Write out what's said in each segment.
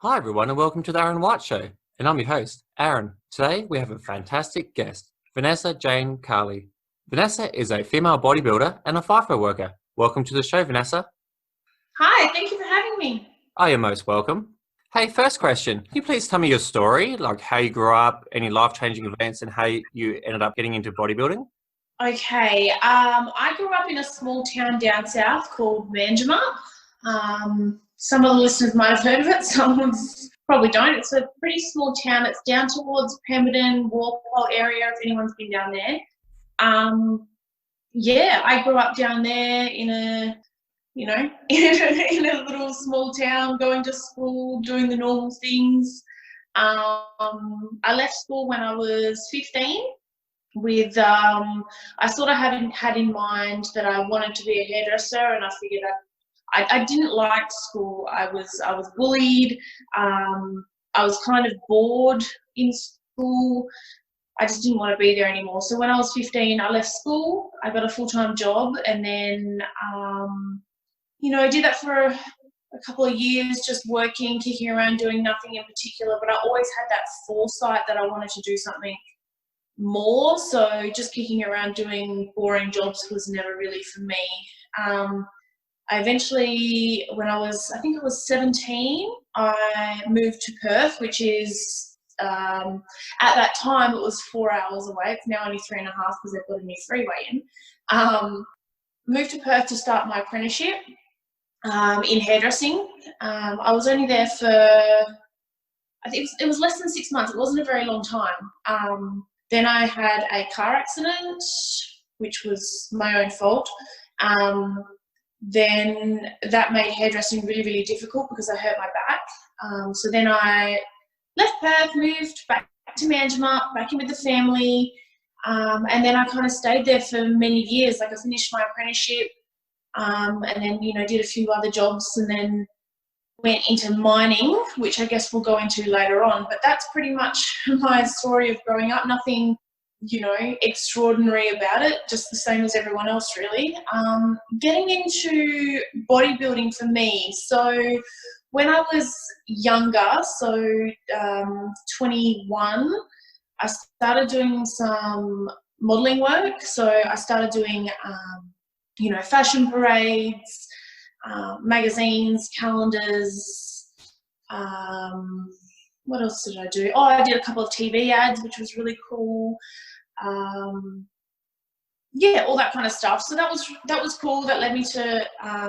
Hi, everyone, and welcome to the Aaron White Show. And I'm your host, Aaron. Today, we have a fantastic guest, Vanessa Jane Carley. Vanessa is a female bodybuilder and a FIFO worker. Welcome to the show, Vanessa. Hi, thank you for having me. Oh, you're most welcome. Hey, first question. Can you please tell me your story, like how you grew up, any life-changing events, and how you ended up getting into bodybuilding? Okay, I grew up in a small town down south called Manjimup. Some of the listeners might have heard of it, some probably don't. It's a pretty small town. It's down towards Pemberton, Walpole area, if anyone's been down there. Yeah, I grew up down there in a, in a little small town, going to school, doing the normal things. I left school when I was 15 with I sort of had in mind that I wanted to be a hairdresser, and I figured I didn't like school. I was bullied. I was kind of bored in school. I just didn't want to be there anymore. So when I was 15, I left school. I got a full-time job, and then I did that for a couple of years, just working, kicking around, doing nothing in particular. But I always had that foresight that I wanted to do something more. So just kicking around doing boring jobs was never really for me. I eventually, I think I was 17, I moved to Perth, which is, at that time, it was 4 hours away. It's now only 3.5 because they've got a new freeway in. Moved to Perth to start my apprenticeship in hairdressing. I was only there for, I think it was less than 6 months. It wasn't a very long time. Then I had a car accident, which was my own fault. Then that made hairdressing really, really difficult because I hurt my back. So then I left Perth, moved back to Manjimup, back in with the family. And then I kind of stayed there for many years. Like, I finished my apprenticeship, and then, did a few other jobs, and then went into mining, which I guess we'll go into later on. But that's pretty much my story of growing up. Nothing, extraordinary about it, just the same as everyone else, really. Getting into bodybuilding for me. So when I was younger, so 21, I started doing some modelling work. So I started doing, fashion parades, magazines, calendars. What else did I do? Oh, I did a couple of TV ads, which was really cool. Yeah, all that kind of stuff. So that was cool. That led me to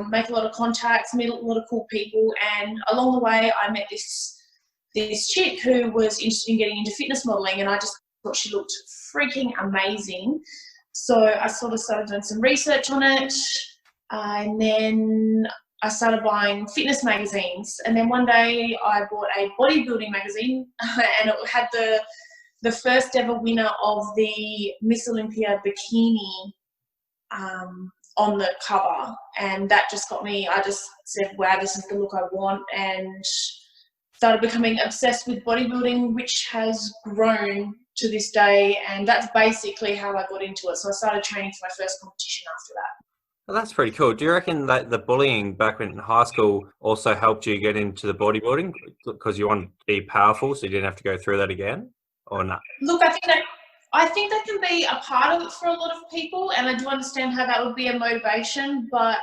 make a lot of contacts, meet a lot of cool people, and along the way, I met this chick who was interested in getting into fitness modelling, and I just thought she looked freaking amazing. So I sort of started doing some research on it. And then I started buying fitness magazines. And then one day I bought a bodybuilding magazine, and it had the first ever winner of the Miss Olympia bikini on the cover. And that just got me, I just said, wow, this is the look I want, and started becoming obsessed with bodybuilding, which has grown to this day. And that's basically how I got into it. So I started training for my first competition after that. Well, that's pretty cool. Do you reckon that the bullying back in high school also helped you get into the bodybuilding because you wanted to be powerful, so you didn't have to go through that again, or not? Look, I think that can be a part of it for a lot of people, and I do understand how that would be a motivation, but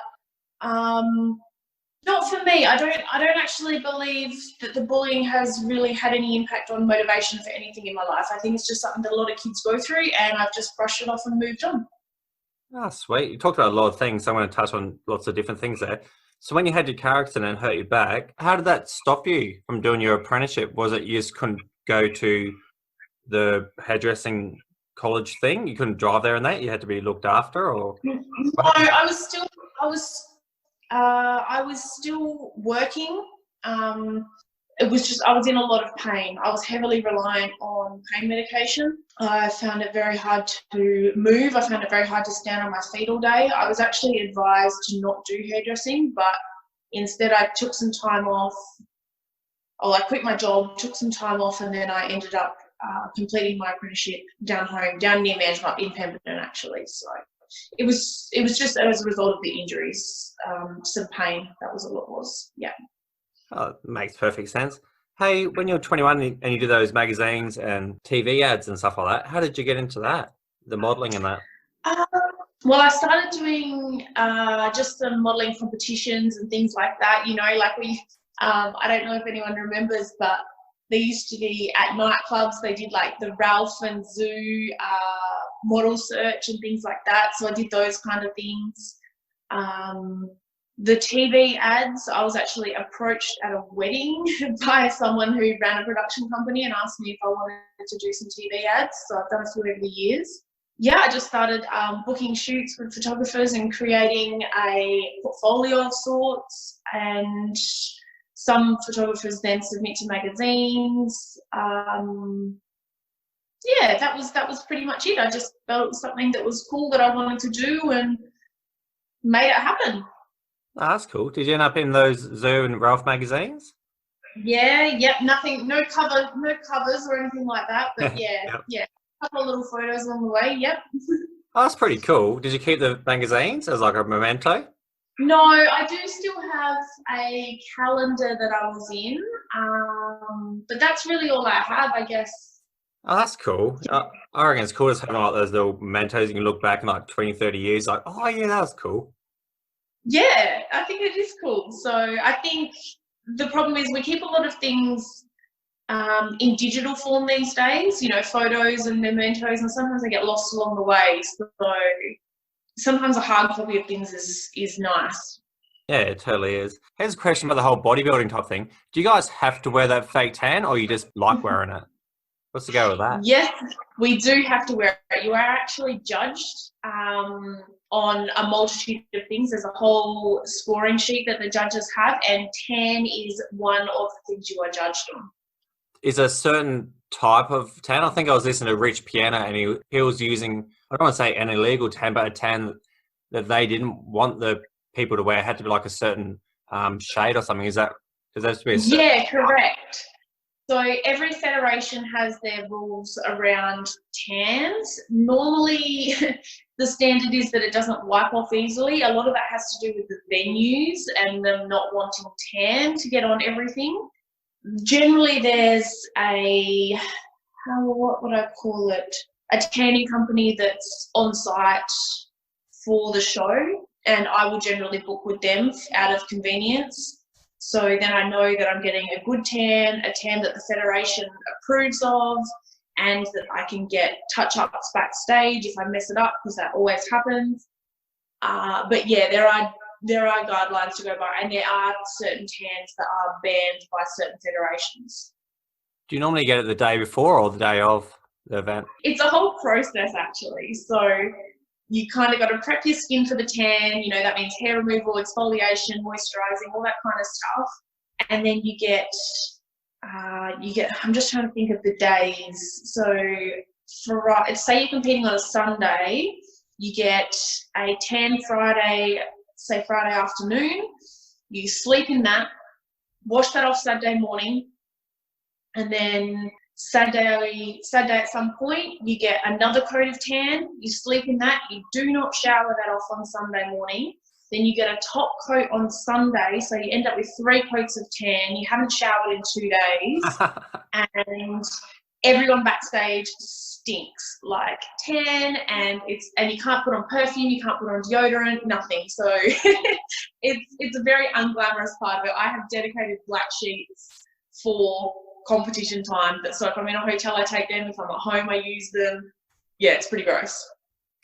not for me. I don't actually believe that the bullying has really had any impact on motivation for anything in my life. I think it's just something that a lot of kids go through, and I've just brushed it off and moved on. Ah, sweet. You talked about a lot of things. So I'm going to touch on lots of different things there. So when you had your car accident and hurt your back, how did that stop you from doing your apprenticeship? Was it you just couldn't go to the hairdressing college thing? You couldn't drive there and that? You had to be looked after, or No, what happened? I was still working. It was just, I was in a lot of pain. I was heavily reliant on pain medication. I found it very hard to move. I found it very hard to stand on my feet all day. I was actually advised to not do hairdressing, but instead I took some time off. Oh, I quit my job, took some time off, and then I ended up completing my apprenticeship down near Manjimup in Pemberton, actually. So it was just as a result of the injuries, some pain. That was all it was. Yeah. Oh, it makes perfect sense. Hey, when you're 21 and you do those magazines and TV ads and stuff like that, how did you get into that? The modelling and that? Um, well, I started doing just some modelling competitions and things like that. You know, like I don't know if anyone remembers, but they used to be at nightclubs. They did like the Ralph and Zoo model search and things like that. So I did those kind of things. The TV ads, I was actually approached at a wedding by someone who ran a production company and asked me if I wanted to do some TV ads. So I've done a few over the years. Yeah, I just started booking shoots with photographers and creating a portfolio of sorts, and some photographers then submit to magazines. Yeah, that was pretty much it. I just felt it was something that was cool that I wanted to do and made it happen. Oh, that's cool. Did you end up in those Zoo and Ralph magazines? Yeah, yep, nothing, no covers or anything like that, but yeah, Yep. yeah, a couple of little photos along the way, yep. Oh, that's pretty cool. Did you keep the magazines as like a memento? No, I do still have a calendar that I was in, but that's really all I have, I guess. Oh, that's cool. I reckon it's cool just having like those little mementos you can look back in like 20, 30 years, like, oh yeah, that was cool. Yeah, I think it is cool. So I think the problem is we keep a lot of things in digital form these days, you know, photos and mementos, and sometimes they get lost along the way. So sometimes a hard copy of things is nice. Yeah, it totally is. Here's a question about the whole bodybuilding type thing. Do you guys have to wear that fake tan or you just like wearing it? What's the go with that? Yes, we do have to wear it. You are actually judged on a multitude of things. There's a whole scoring sheet that the judges have, and tan is one of the things you are judged on. Is a certain type of tan? I think I was listening to Rich Piana and he was using, I don't want to say an illegal tan, but a tan that they didn't want the people to wear. It had to be like a certain shade or something. Is that, does that have to be a certain? Yeah, correct. So every federation has their rules around tans. Normally, the standard is that it doesn't wipe off easily. A lot of that has to do with the venues and them not wanting tan to get on everything. Generally, there's what would I call it? A tanning company that's on site for the show, and I will generally book with them out of convenience. So then I know that I'm getting a good tan, a tan that the federation approves of, and that I can get touch-ups backstage if I mess it up, because that always happens. But yeah, there are guidelines to go by, and there are certain tans that are banned by certain federations. Do you normally get it the day before or the day of the event? It's a whole process, actually. So you kind of got to prep your skin for the tan. You know, that means hair removal, exfoliation, moisturizing, all that kind of stuff. And then you get, I'm just trying to think of the days. So say you're competing on a Sunday, you get a tan Friday, say Friday afternoon, you sleep in that, wash that off Saturday morning, and then Saturday at some point, you get another coat of tan, you sleep in that, you do not shower that off on Sunday morning, then you get a top coat on Sunday, so you end up with 3 coats of tan, you haven't showered in 2 days, and everyone backstage stinks like tan, and you can't put on perfume, you can't put on deodorant, nothing. So it's a very unglamorous part of it. I have dedicated black sheets for competition time, but so if I'm in a hotel I take them, if I'm at home I use them. Yeah, it's pretty gross.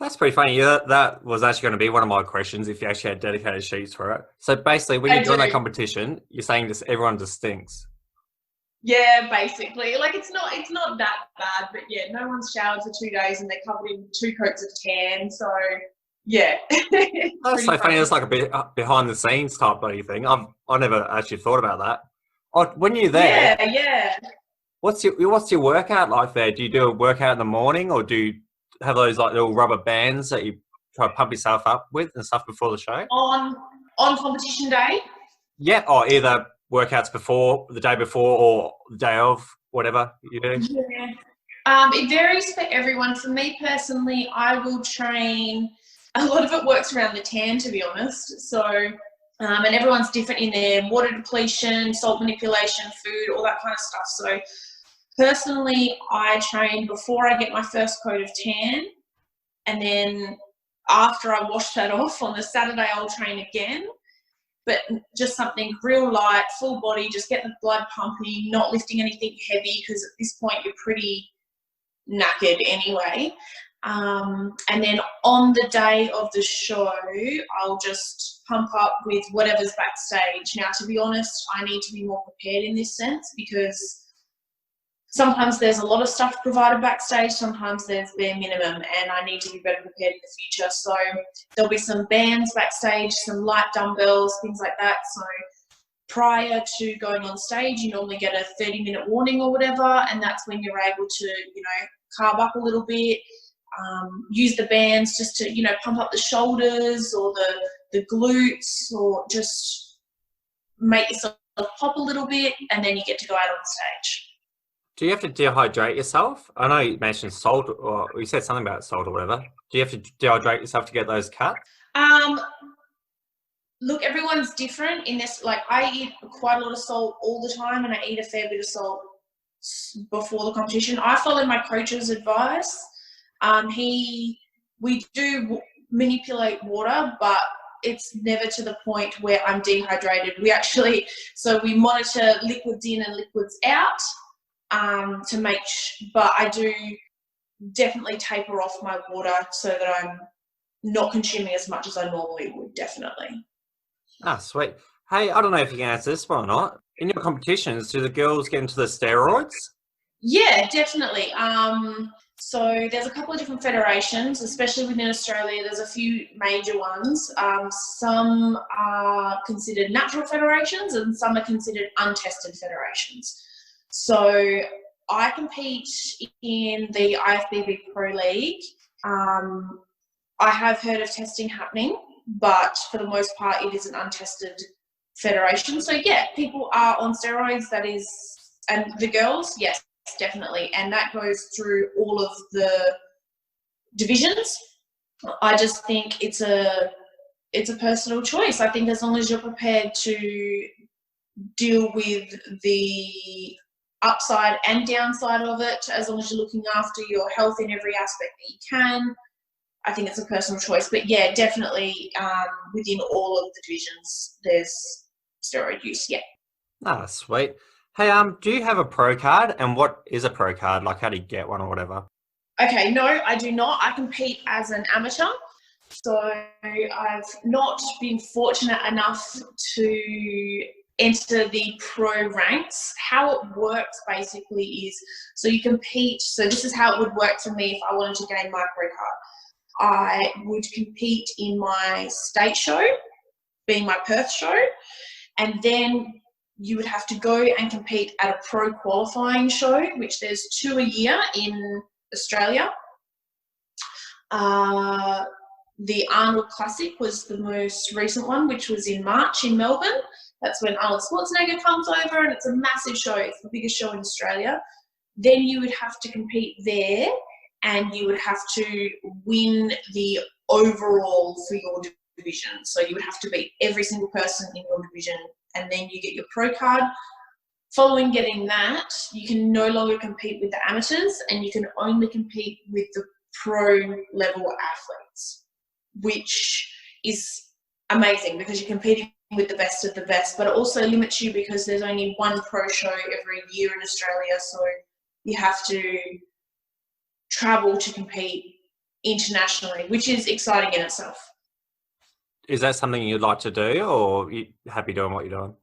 That's pretty funny. Yeah, that was actually going to be one of my questions, if you actually had dedicated sheets for it. So basically when you're doing that competition, you're saying just everyone just stinks. Yeah, basically. Like it's not that bad, but yeah, no one's showered for 2 days and they're covered in 2 coats of tan, so yeah. That's so funny. It's like a bit behind the scenes type bloody thing. I never actually thought about that. Oh, when you're there, yeah. What's your workout like there? Do you do a workout in the morning, or do you have those like little rubber bands that you try to pump yourself up with and stuff before the show? On competition day? Yeah, or either workouts before, the day before, or the day of, whatever you do. Yeah. It varies for everyone. For me personally, I will train. A lot of it works around the tan, to be honest. So And everyone's different in their water depletion, salt manipulation, food, all that kind of stuff. So personally, I train before I get my first coat of tan, and then after I wash that off on the Saturday, I'll train again. But just something real light, full body, just get the blood pumping, not lifting anything heavy, because at this point you're pretty knackered anyway. And then on the day of the show, I'll just pump up with whatever's backstage. Now, to be honest, I need to be more prepared in this sense, because sometimes there's a lot of stuff provided backstage, sometimes there's bare minimum, and I need to be better prepared in the future. So there'll be some bands backstage, some light dumbbells, things like that. So prior to going on stage, you normally get a 30-minute warning or whatever, and that's when you're able to, carb up a little bit, use the bands just to, pump up the shoulders or the glutes, or just make yourself pop a little bit, and then you get to go out on stage. Do you have to dehydrate yourself? I know you mentioned salt, or you said something about salt or whatever. Do you have to dehydrate yourself to get those cuts? Look, everyone's different in this. Like, I eat quite a lot of salt all the time, and I eat a fair bit of salt before the competition. I follow my coach's advice. We do manipulate water, but it's never to the point where I'm dehydrated. We monitor liquids in and liquids out. But I do definitely taper off my water so that I'm not consuming as much as I normally would, definitely. Ah, sweet. Hey, I don't know if you can answer this one or not. In your competitions, do the girls get into the steroids? Yeah, definitely. So there's a couple of different federations, especially within Australia. There's a few major ones. Some are considered natural federations, and some are considered untested federations. So I compete in the IFBB Pro League. I have heard of testing happening, but for the most part, it is an untested federation. So yeah, people are on steroids, and the girls, yes, definitely. And that goes through all of the divisions. I just think it's a personal choice. I think as long as you're prepared to deal with the upside and downside of it, as long as you're looking after your health in every aspect that you can, I think it's a personal choice. But yeah, definitely within all of the divisions, there's steroid use, yeah. Ah, sweet. Hey, do you have a pro card? And what is a pro card? Like, how do you get one or whatever? Okay, no, I do not. I compete as an amateur. So I've not been fortunate enough to enter the pro ranks. How it works basically is, so you compete, so this is how it would work for me if I wanted to gain my pro card. I would compete in my state show, being my Perth show, and then you would have to go and compete at a pro qualifying show, which there's 2 a year in Australia. The Arnold Classic was the most recent one, which was in March in Melbourne. That's when Arnold Schwarzenegger comes over, and it's a massive show. It's the biggest show in Australia. Then you would have to compete there, and you would have to win the overall for your division. So you would have to beat every single person in your division, and then you get your pro card. Following getting that, you can no longer compete with the amateurs, and you can only compete with the pro level athletes, which is amazing because you're competing with the best of the best, but it also limits you because there's only one pro show every year in Australia, so you have to travel to compete internationally, which is exciting in itself. Is that something you'd like to do, or are you happy doing what you're doing?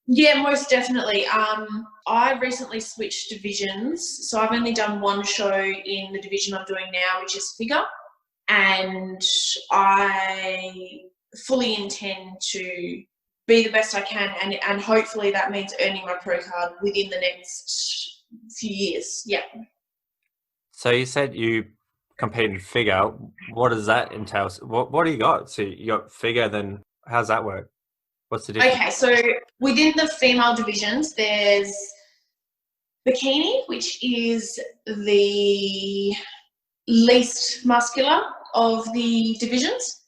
Yeah, most definitely. I recently switched divisions, so I've only done one show in the division I'm doing now, which is figure, and I fully intend to be the best I can, and hopefully that means earning my pro card within the next few years. Yeah. So you said you compete in figure. What does that entail? What do you got? So you got figure, then how's that work? What's the difference? Okay, so within the female divisions, there's bikini, which is the least muscular of the divisions.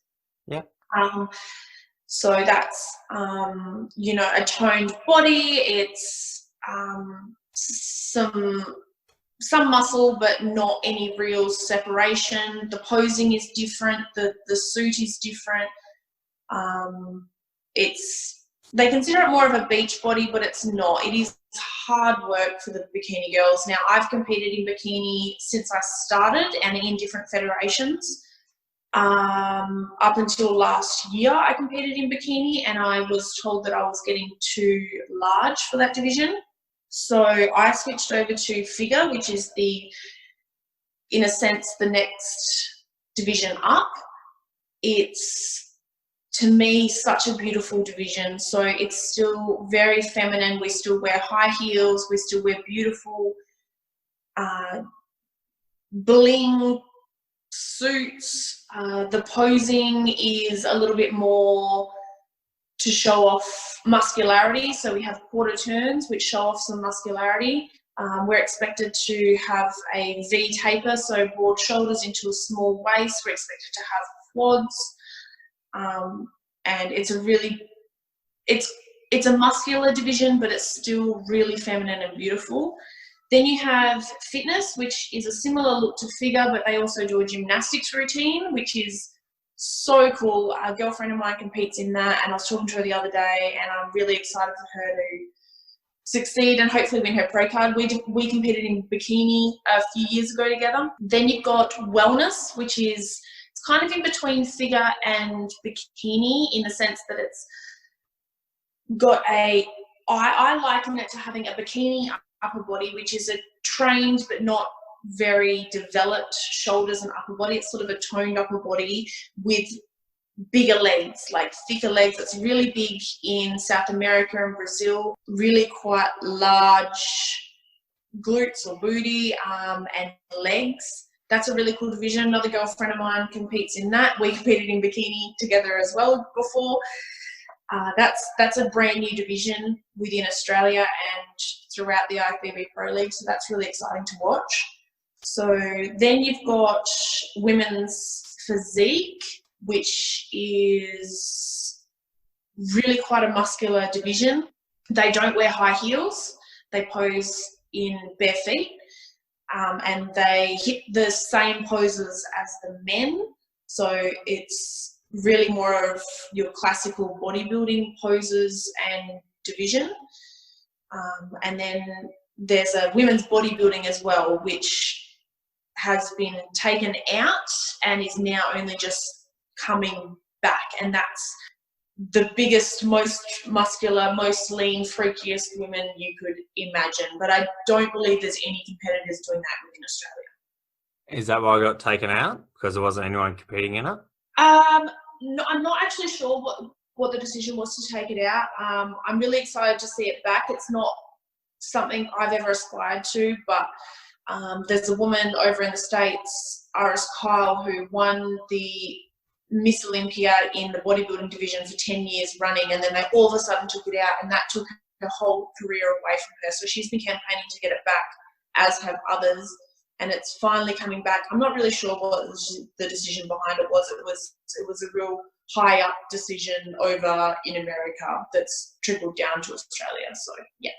Yeah. So that's, you know, a toned body. It's some muscle, but not any real separation. The posing is different. The suit is different. They consider it more of a beach body, but it's not. It is hard work for the bikini girls. Now, I've competed in bikini since I started and in different federations. Up until last year, I competed in bikini, and I was told that I was getting too large for that division. So I switched over to figure, which is in a sense, the next division up. It's, to me, such a beautiful division. So it's still very feminine. We still wear high heels. We still wear beautiful bling suits. The posing is a little bit more to show off muscularity. So we have quarter turns, which show off some muscularity. We're expected to have a V taper, so broad shoulders into a small waist. We're expected to have quads. And it's a muscular division, but it's still really feminine and beautiful. Then you have fitness, which is a similar look to figure, but they also do a gymnastics routine, which is so cool. A girlfriend of mine competes in that, and I was talking to her the other day, and I'm really excited for her to succeed and hopefully win her pro card. We competed in bikini a few years ago together. Then you've got wellness, which is, it's kind of in between figure and bikini in the sense that it's got I liken it to having a bikini upper body, which is a trained but not very developed shoulders and upper body. It's sort of a toned upper body with bigger legs, like thicker legs. It's really big in South America and Brazil, really quite large glutes or booty and legs. That's a really cool division. Another girlfriend of mine competes in that. We competed in bikini together as well before. That's a brand new division within Australia and throughout the IFBB Pro League, so that's really exciting to watch. So then you've got women's physique, which is really quite a muscular division. They don't wear high heels. They pose in bare feet, and they hit the same poses as the men. So it's really more of your classical bodybuilding poses and division. And then there's a women's bodybuilding as well, which has been taken out and is now only just coming back. And that's the biggest, most muscular, most lean, freakiest women you could imagine. But I don't believe there's any competitors doing that within Australia. Is that why it got taken out? Because there wasn't anyone competing in it? No, I'm not actually sure what the decision was to take it out. I'm really excited to see it back. It's not something I've ever aspired to, but there's a woman over in the States, Iris Kyle, who won the Miss Olympia in the bodybuilding division for 10 years running, and then they all of a sudden took it out, and that took her whole career away from her. So she's been campaigning to get it back, as have others, and it's finally coming back. I'm not really sure what the decision behind it was. It was a real high up decision over in America that's trickled down to Australia. So yeah.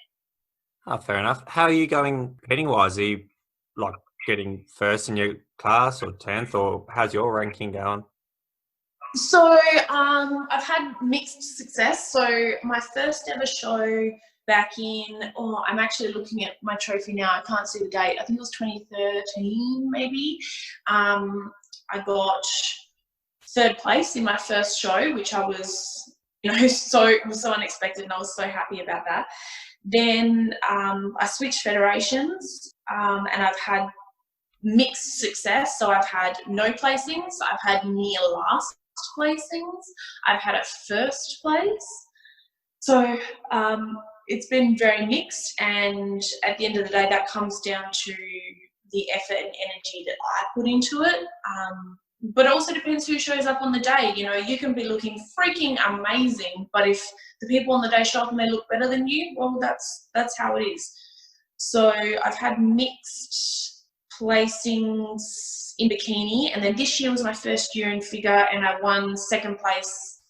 Oh, fair enough. How are you going competing wise? Are you like getting first in your class or 10th, or how's your ranking going? So I've had mixed success. So my first ever show back in, I'm actually looking at my trophy now. I can't see the date. I think it was 2013 maybe. I got third place in my first show, which I was, it was so unexpected, and I was so happy about that. Then I switched federations, and I've had mixed success. So I've had no placings, I've had near last placings, I've had a first place. So it's been very mixed, and at the end of the day, that comes down to the effort and energy that I put into it. But it also depends who shows up on the day. You can be looking freaking amazing, but if the people on the day show up and they look better than you, well, that's how it is. So I've had mixed placings in bikini, and then this year was my first year in figure, and I won second place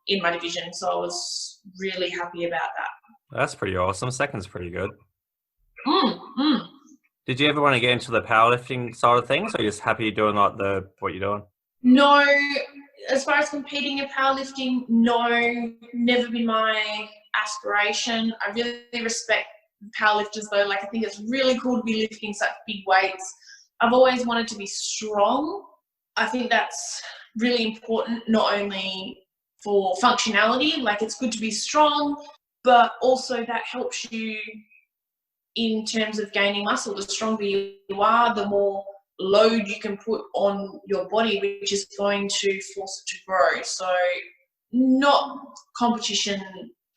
in my division. So I was really happy about that. That's pretty awesome. Second's pretty good. Mm, mm. Did you ever want to get into the powerlifting side of things, or are you just happy doing like what you're doing? No, as far as competing in powerlifting, no, never been my aspiration. I really respect powerlifters though. Like, I think it's really cool to be lifting such big weights. I've always wanted to be strong. I think that's really important, not only for functionality, like it's good to be strong, but also that helps you in terms of gaining muscle. The stronger you are, the more load you can put on your body, which is going to force it to grow. So not competition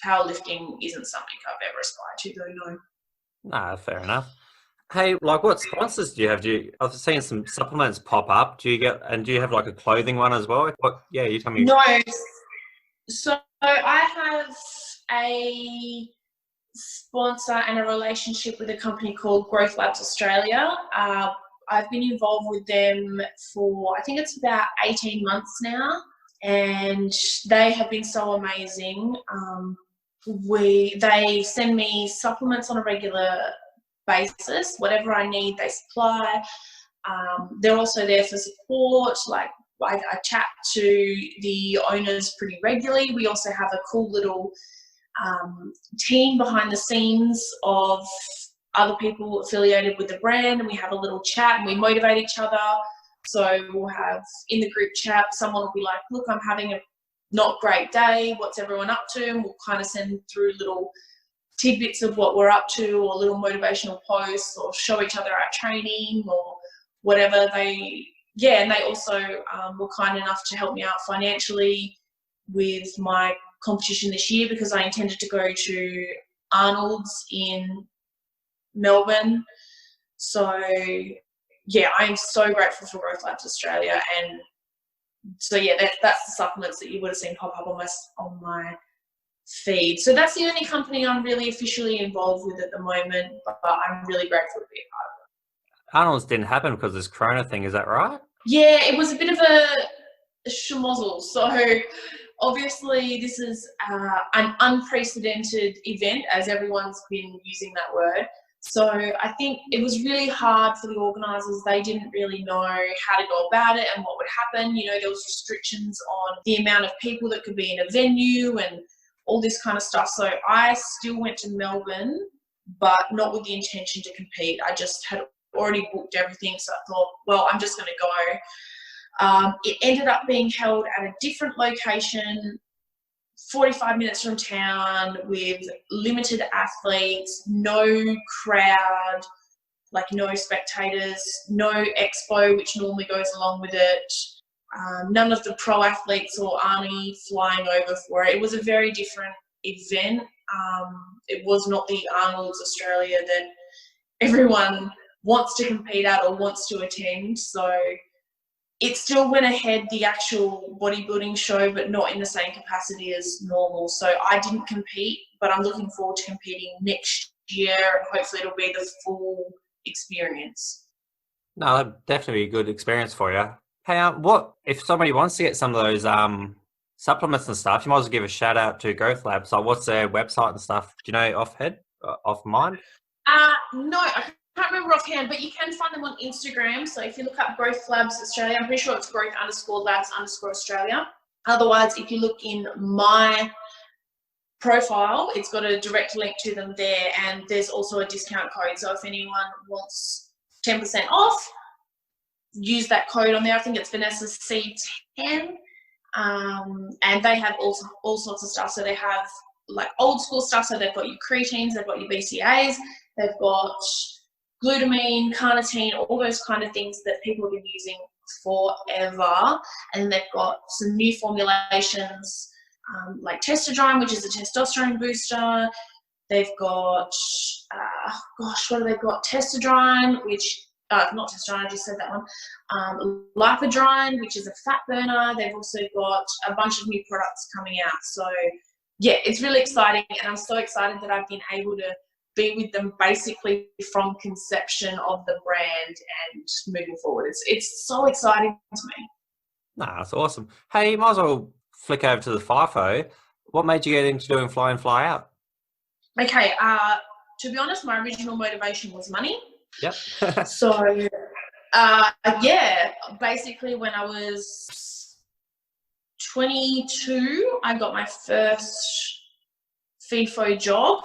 powerlifting isn't something I've ever aspired to though, no. Nah, fair enough. Hey, like what sponsors do you have? I've seen some supplements pop up. Do you have like a clothing one as well? Yeah, you tell me. No, so I have a sponsor and a relationship with a company called Growth Labs Australia. I've been involved with them for, I think it's about 18 months now, and they have been so amazing. They send me supplements on a regular basis. Whatever I need, they supply. They're also there for support. Like, I chat to the owners pretty regularly. We also have a cool little team behind the scenes of other people affiliated with the brand, and we have a little chat and we motivate each other. So we'll have in the group chat, someone will be like, look, I'm having a not great day, what's everyone up to? And we'll kind of send through little tidbits of what we're up to, or little motivational posts, or show each other our training or whatever. And they also were kind enough to help me out financially with my competition this year, because I intended to go to Arnold's in Melbourne. So yeah, I am so grateful for Growth Labs Australia. And so yeah, that's the supplements that you would have seen pop up on my feed. So that's the only company I'm really officially involved with at the moment, but I'm really grateful to be a part of it. Arnold's didn't happen because of this Corona thing, is that right? Yeah, it was a bit of a schmozzle. So obviously this is an unprecedented event, as everyone's been using that word. So I think it was really hard for the organisers. They didn't really know how to go about it and what would happen. You know, there was restrictions on the amount of people that could be in a venue and all this kind of stuff. So I still went to Melbourne, but not with the intention to compete. I just had already booked everything. So I thought, well, I'm just going to go. It ended up being held at a different location, 45 minutes from town, with limited athletes, no crowd, like no spectators, no expo, which normally goes along with it. None of the pro athletes or Arnie flying over for it. It was a very different event. It was not the Arnold's Australia that everyone wants to compete at or wants to attend. So it still went ahead, the actual bodybuilding show, but not in the same capacity as normal. So I didn't compete, but I'm looking forward to competing next year, and hopefully it'll be the full experience. No, that'd definitely be a good experience for you. Hey, what if somebody wants to get some of those supplements and stuff? You might as well give a shout out to Growth Labs. So what's their website and stuff? Do you know off mind? No, I can't remember offhand, but you can find them on Instagram. So if you look up Growth Labs Australia, I'm pretty sure it's growth_labs_Australia. Otherwise, if you look in my profile, it's got a direct link to them there, and there's also a discount code. So if anyone wants 10% off, use that code on there. I think it's Vanessa C10. And they have all sorts of stuff. So they have like old school stuff. So they've got your creatines, they've got your BCAAs, they've got glutamine, carnitine, all those kind of things that people have been using forever. And they've got some new formulations like testosterone, which is a testosterone booster. They've got, what have they got? Testosterone, which, not testosterone, I just said that one. Lipodrine, which is a fat burner. They've also got a bunch of new products coming out. So yeah, it's really exciting. And I'm so excited that I've been able to be with them basically from conception of the brand and moving forward. It's so exciting to me. Nah, that's awesome. Hey, you might as well flick over to the FIFO, what made you get into doing fly in, fly out? Okay, to be honest, my original motivation was money. Yep. So, yeah, basically when I was 22, I got my first FIFO job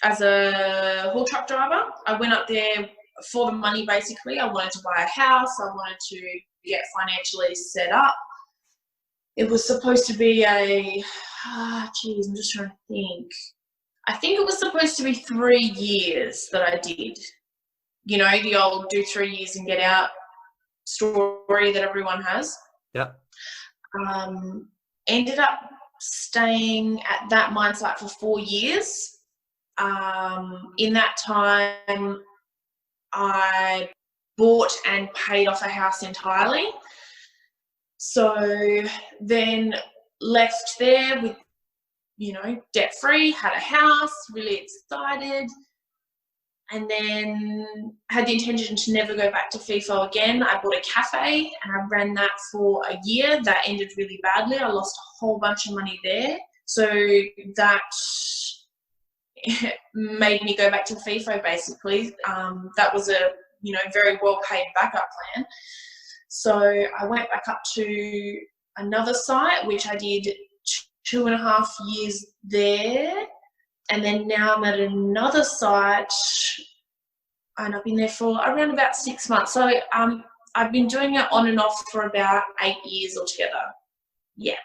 as a haul truck driver. I went up there for the money, basically. I wanted to buy a house. I wanted to get financially set up. It was supposed to be I'm just trying to think. I think it was supposed to be 3 years that I did. You know, the old do 3 years and get out story that everyone has. Yeah. Ended up staying at that mine site for 4 years. In that time, I bought and paid off a house entirely. So then left there with, you know, debt free, had a house, really excited, and then had the intention to never go back to FIFO again. I bought a cafe and I ran that for a year. That ended really badly. I lost a whole bunch of money there. So that made me go back to FIFO, basically. That was a, you know, very well paid backup plan. So I went back up to another site, which I did 2.5 years there. And then now I'm at another site and I've been there for around about 6 months. So I've been doing it on and off for about 8 years altogether. Yeah.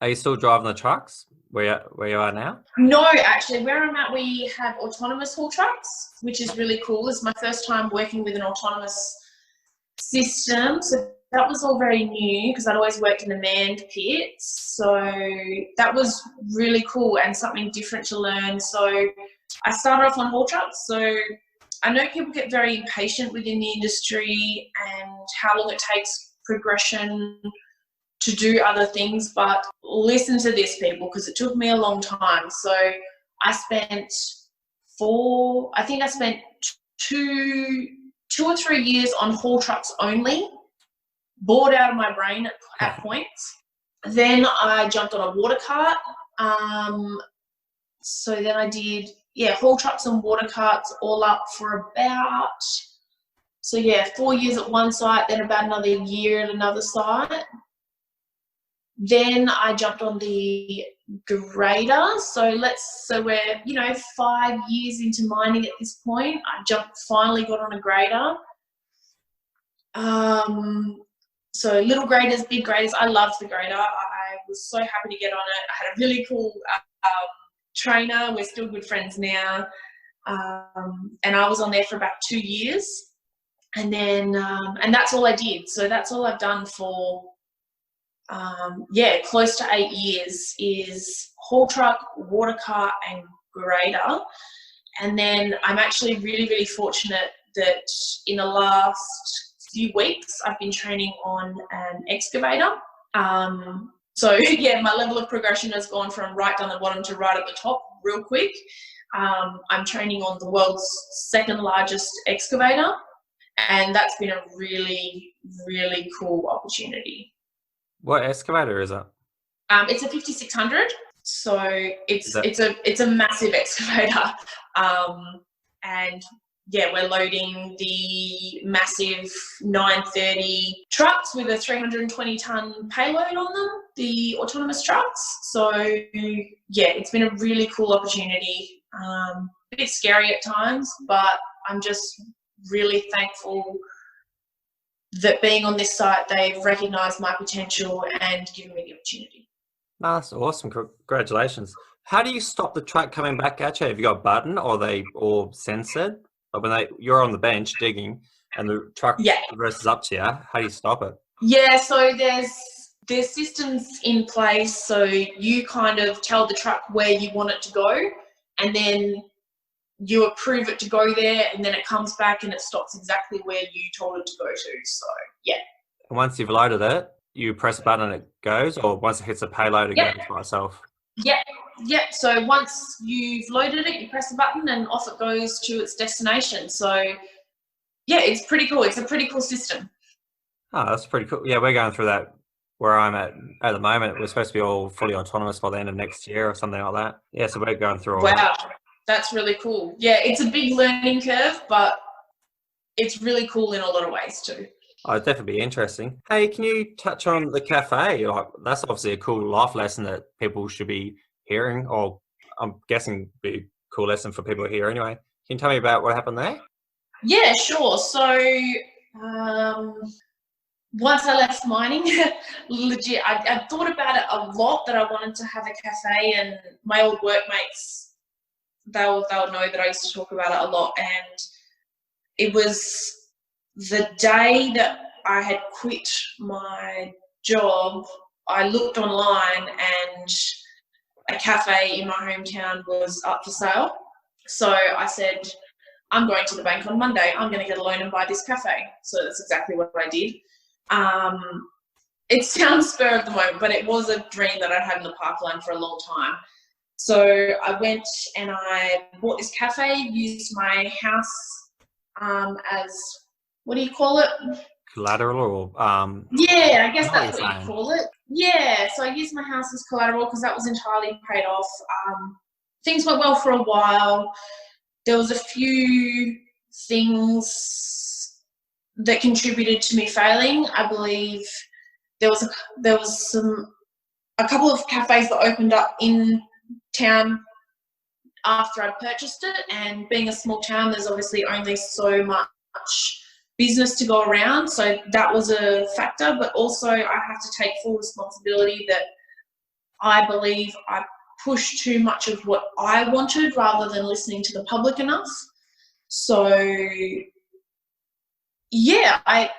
Are you still driving the trucks where you are now? No, actually, where I'm at, we have autonomous haul trucks, which is really cool. It's my first time working with an autonomous system. So that was all very new because I'd always worked in the manned pits. So that was really cool and something different to learn. So I started off on haul trucks. So I know people get very impatient within the industry and how long it takes progression to do other things, but listen to this, people, because it took me a long time. So I spent two or 3 years on haul trucks only, bored out of my brain at points. Then I jumped on a water cart. So then I did, haul trucks and water carts all up for about, 4 years at one site, then about another year at another site. Then I jumped on the grader. So we're, 5 years into mining at this point. Finally got on a grader. So little graders, big graders. I loved the grader. I was so happy to get on it. I had a really cool trainer. We're still good friends now. And I was on there for about 2 years. And then, and that's all I did. So that's all I've done for, close to 8 years is haul truck, water cart and grader. And then I'm actually really, really fortunate that in the last few weeks I've been training on an excavator. My level of progression has gone from right down the bottom to right at the top real quick. I'm training on the world's second largest excavator, and that's been a really, really cool opportunity. What excavator is it? It's a 5600, so it's a massive excavator, and we're loading the massive 930 trucks with a 320 ton payload on them, the autonomous trucks. So it's been a really cool opportunity. A bit scary at times, but I'm just really thankful that being on this site, they've recognised my potential and given me the opportunity. No, that's awesome. Congratulations. How do you stop the truck coming back at you? Have you got a button or are they all censored? Like when you're on the bench digging and the truck reverses up to you, how do you stop it? Yeah, so there's systems in place. So you kind of tell the truck where you want it to go, and then you approve it to go there, and then it comes back and it stops exactly where you told it to go to. So, yeah. And once you've loaded it, you press a button and it goes, or once it hits a payload, it goes by itself? Yeah. So once you've loaded it, you press the button and off it goes to its destination. So, it's pretty cool. It's a pretty cool system. Oh, that's pretty cool. Yeah, we're going through that where I'm at the moment, we're supposed to be all fully autonomous by the end of next year or something like that. Yeah, so we're going through all that. Wow, that's really cool. Yeah, it's a big learning curve, but it's really cool in a lot of ways too. Oh, it'd definitely be interesting. Hey, can you touch on the cafe? Like, that's obviously a cool life lesson that people should be hearing, or I'm guessing be a cool lesson for people here anyway. Can you tell me about what happened there? Yeah, sure. So once I left mining, legit, I thought about it a lot that I wanted to have a cafe, and my old workmates, they'll know that I used to talk about it a lot. And it was the day that I had quit my job, I looked online and a cafe in my hometown was up for sale. So I said, I'm going to the bank on Monday. I'm going to get a loan and buy this cafe. So that's exactly what I did. It sounds spur of the moment, but it was a dream that I'd had in the pipeline for a long time. So I went and I bought this cafe, used my house as, what do you call it? Collateral or Yeah, I guess what that's you're what you saying. call it. Yeah, so I used my house as collateral because that was entirely paid off. Things went well for a while. There was a few things that contributed to me failing. I believe there was a couple of cafes that opened up in town after I purchased it, and being a small town, there's obviously only so much business to go around, so that was a factor. But also I have to take full responsibility that I believe I pushed too much of what I wanted rather than listening to the public enough. So yeah, I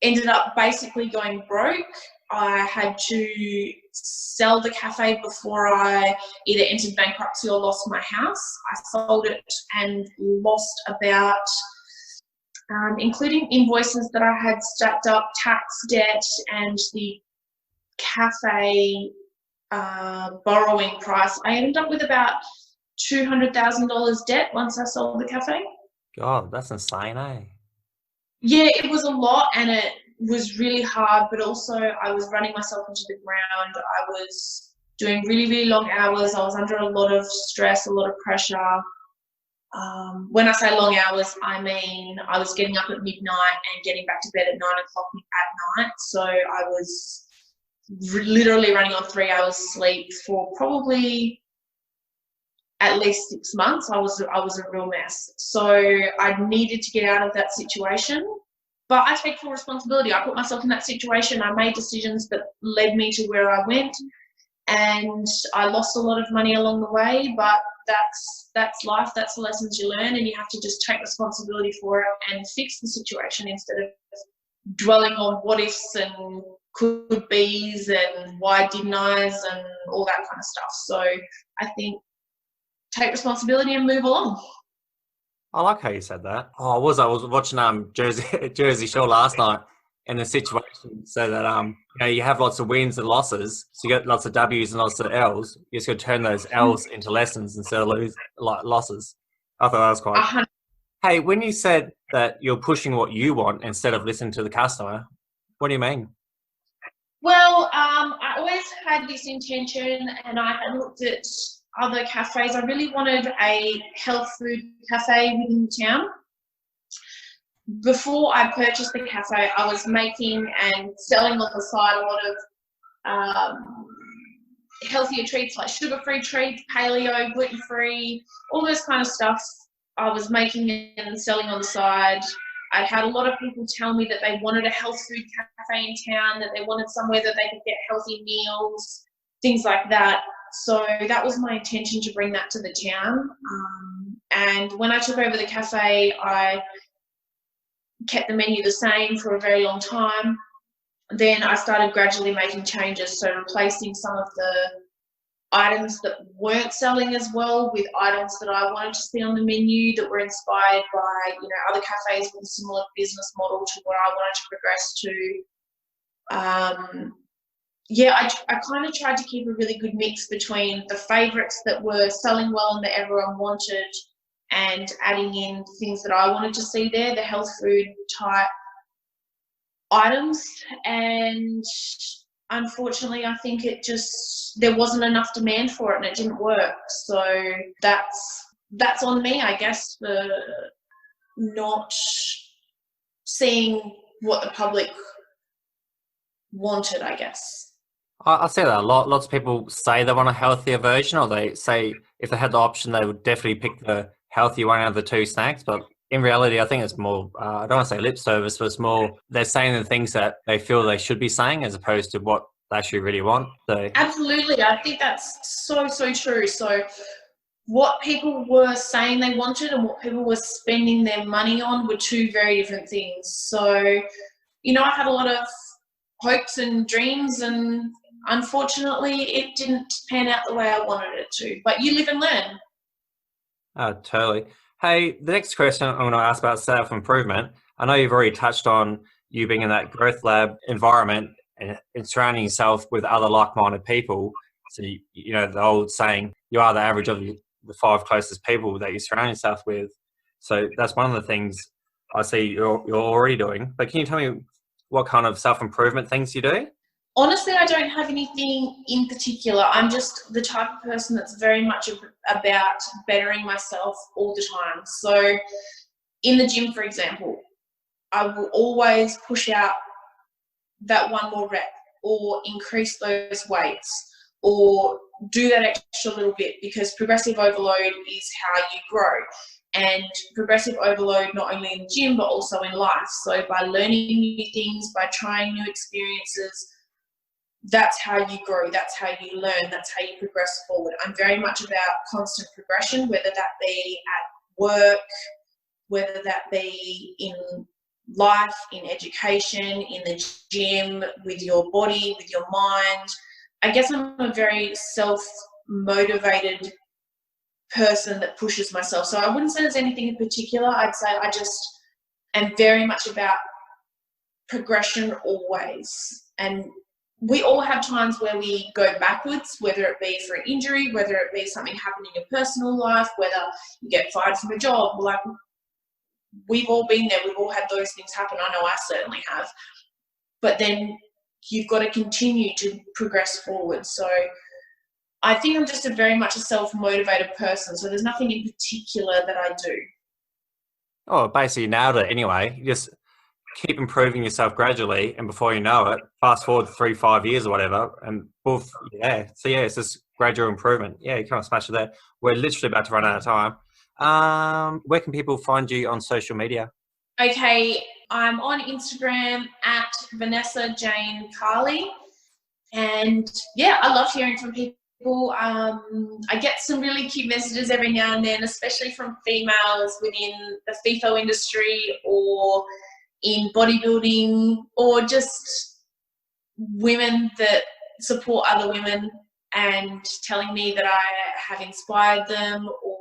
ended up basically going broke. I had to sell the cafe before I either entered bankruptcy or lost my house. I sold it and lost about, including invoices that I had stacked up, tax debt, and the cafe borrowing price. I ended up with about $200,000 debt once I sold the cafe. God, that's insane, eh? Yeah, it was a lot, and it was really hard, but also I was running myself into the ground. I was doing really, really long hours. I was under a lot of stress, a lot of pressure. When I say long hours, I mean I was getting up at midnight and getting back to bed at 9 o'clock at night. So I was literally running on 3 hours sleep for probably at least 6 months. I was a real mess. So I needed to get out of that situation. But I take full responsibility. I put myself in that situation. I made decisions that led me to where I went, and I lost a lot of money along the way, but that's life. That's the lessons you learn, and you have to just take responsibility for it and fix the situation instead of dwelling on what ifs and could be's and why didn't I's and all that kind of stuff. So I think take responsibility and move along. I like how you said that. Oh, I was watching Jersey Shore last night, and the situation so that you have lots of wins and losses, so you get lots of W's and lots of L's. You just got to turn those L's into lessons instead of losses. I thought that was quite. Hey, when you said that you're pushing what you want instead of listening to the customer, what do you mean? Well, I always had this intention, and I had looked at other cafes. I really wanted a health food cafe within town. Before I purchased the cafe, I was making and selling on the side a lot of healthier treats like sugar-free treats, paleo, gluten-free, all those kind of stuff. I was making and selling on the side. I had a lot of people tell me that they wanted a health food cafe in town, that they wanted somewhere that they could get healthy meals, things like that. So that was my intention, to bring that to the town. And when I took over the cafe, I kept the menu the same for a very long time. Then I started gradually making changes, so replacing some of the items that weren't selling as well with items that I wanted to see on the menu that were inspired by, other cafes with a similar business model to what I wanted to progress to. I kind of tried to keep a really good mix between the favourites that were selling well and that everyone wanted, and adding in things that I wanted to see there, the health food type items, and unfortunately I think there wasn't enough demand for it and it didn't work. So that's on me, I guess, for not seeing what the public wanted, I guess. I see that a lot. Lots of people say they want a healthier version, or they say if they had the option, they would definitely pick the healthier one out of the two snacks. But in reality, I think it's more, I don't want to say lip service, but it's more they're saying the things that they feel they should be saying as opposed to what they actually really want. So absolutely, I think that's so true. So what people were saying they wanted and what people were spending their money on were two very different things. So, you know, I had a lot of hopes and dreams, and unfortunately it didn't pan out the way I wanted it to. But you live and learn. Totally. Hey, the next question I'm going to ask about self-improvement. I know you've already touched on you being in that growth lab environment and surrounding yourself with other like-minded people. So, you know, the old saying, you are the average of the 5 closest people that you surround yourself with. So that's one of the things I see you're already doing. But can you tell me what kind of self-improvement things you do? Honestly, I don't have anything in particular. I'm just the type of person that's very much about bettering myself all the time. So in the gym, for example, I will always push out that one more rep or increase those weights or do that extra little bit, because progressive overload is how you grow. And progressive overload not only in the gym but also in life. So by learning new things, by trying new experiences, that's how you grow, that's how you learn, that's how you progress forward. I'm very much about constant progression, whether that be at work, whether that be in life, in education, in the gym, with your body, with your mind. I guess I'm a very self-motivated person that pushes myself. So I wouldn't say there's anything in particular. I'd say I just am very much about progression always. And we all have times where we go backwards, whether it be for an injury, whether it be something happened in your personal life, whether you get fired from a job. Like, we've all been there. We've all had those things happen. I know I certainly have. But then you've got to continue to progress forward. So I think I'm just very much a self-motivated person. So there's nothing in particular that I do. Oh, basically nailed it anyway. You just keep improving yourself gradually, and before you know it, fast forward 3-5 years or whatever, and poof, yeah. So yeah, it's just gradual improvement. Yeah, you kind of smash it there. We're literally about to run out of time. Where can people find you on social media? Okay, I'm on Instagram at Vanessa Jane Carley, and yeah, I love hearing from people. I get some really cute messages every now and then, especially from females within the FIFO industry or in bodybuilding, or just women that support other women and telling me that I have inspired them or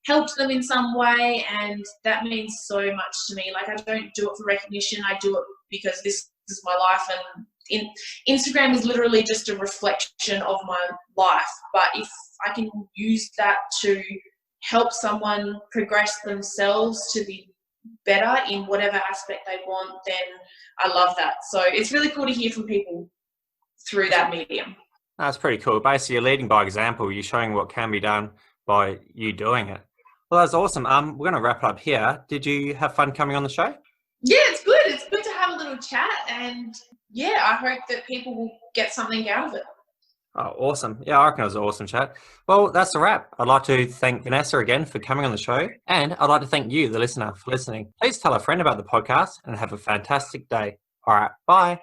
helped them in some way, and that means so much to me. Like, I don't do it for recognition, I do it because this is my life, and Instagram is literally just a reflection of my life. But if I can use that to help someone progress themselves to be better in whatever aspect they want, then I love that. So it's really cool to hear from people through that medium. That's pretty cool. Basically, you're leading by example. You're showing what can be done by you doing it. Well, that's awesome. We're going to wrap it up here. Did you have fun coming on the show? Yeah, it's good. It's good to have a little chat, and yeah, I hope that people will get something out of it. Oh, awesome. Yeah, I reckon it was an awesome chat. Well, that's a wrap. I'd like to thank Vanessa again for coming on the show, and I'd like to thank you, the listener, for listening. Please tell a friend about the podcast and have a fantastic day. All right, bye.